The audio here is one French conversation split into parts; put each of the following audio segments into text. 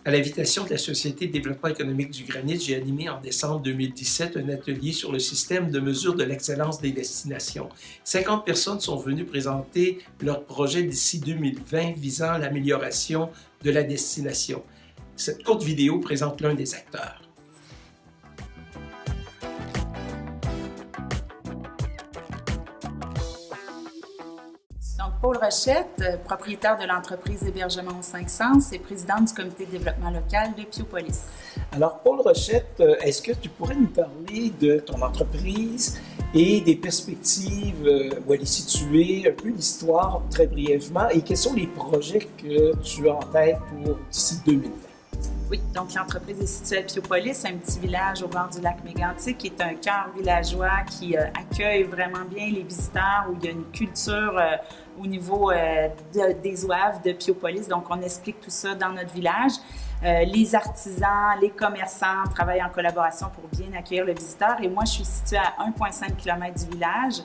À l'invitation de la Société de développement économique du Granit, j'ai animé en décembre 2017 un atelier sur le système de mesure de l'excellence des destinations. 50 personnes sont venues présenter leur projet d'ici 2020 visant l'amélioration de la destination. Cette courte vidéo présente l'un des acteurs. Donc, Paul Rochette, propriétaire de l'entreprise Hébergement aux 5 Sens et présidente du comité de développement local de Piopolis. Alors, Paul Rochette, est-ce que tu pourrais nous parler de ton entreprise et des perspectives où elle est située, un peu l'histoire très brièvement, et quels sont les projets que tu as en tête pour d'ici 2020? Oui, donc l'entreprise est située à Piopolis, un petit village au bord du lac Mégantic, qui est un cœur villageois qui accueille vraiment bien les visiteurs, où il y a une culture au niveau des ouaves de Piopolis. Donc, on explique tout ça dans notre village. Les artisans, les commerçants travaillent en collaboration pour bien accueillir le visiteur. Et moi, je suis située à 1,5 km du village.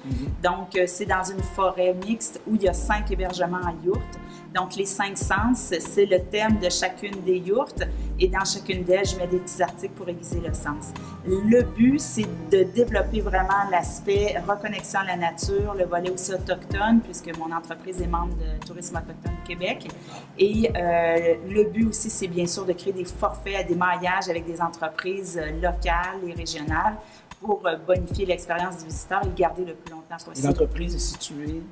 Donc, c'est dans une forêt mixte où il y a 5 hébergements en yourte. Donc, les 5 sens, c'est le thème de chacune des yourtes. Et dans chacune d'elles, je mets des petits articles pour aiguiser le sens. Le but, c'est de développer vraiment l'aspect reconnexion à la nature, le volet aussi autochtone, puisque mon entreprise est membre de Tourisme autochtone du Québec. Et le but aussi, c'est bien sûr de créer des forfaits à des maillages avec des entreprises locales et régionales pour bonifier l'expérience du visiteur et le garder le plus longtemps possible. L'entreprise est située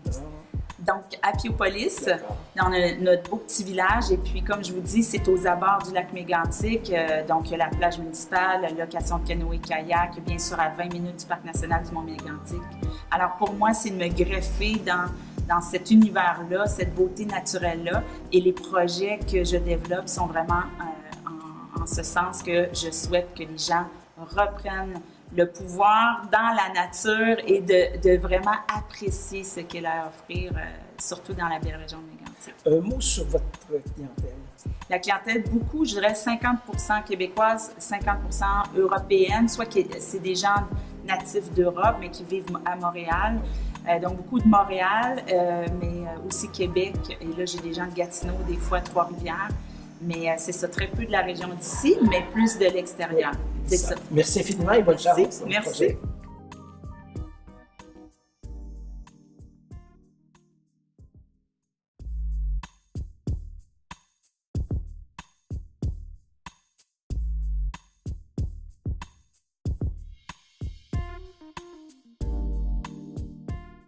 Donc, à Piopolis, dans notre beau petit village. Et puis, comme je vous dis, c'est aux abords du lac Mégantic. Donc, il y a la plage municipale, la location de canoë-kayak, bien sûr à 20 minutes du Parc national du Mont-Mégantic. Alors, pour moi, c'est de me greffer dans cet univers-là, cette beauté naturelle-là. Et les projets que je développe sont vraiment en ce sens que je souhaite que les gens reprennent le pouvoir dans la nature et de vraiment apprécier ce qu'elle a à offrir, surtout dans la belle région de Mégantic. Un mot sur votre clientèle. La clientèle, beaucoup, je dirais 50% québécoise, 50% européenne, soit que c'est des gens natifs d'Europe, mais qui vivent à Montréal. Donc, beaucoup de Montréal, mais aussi Québec. Et là, j'ai des gens de Gatineau, des fois de Trois-Rivières. Mais c'est ça, très peu de la région d'ici, mais plus de l'extérieur. C'est ça. Merci infiniment et bonne chance. Merci.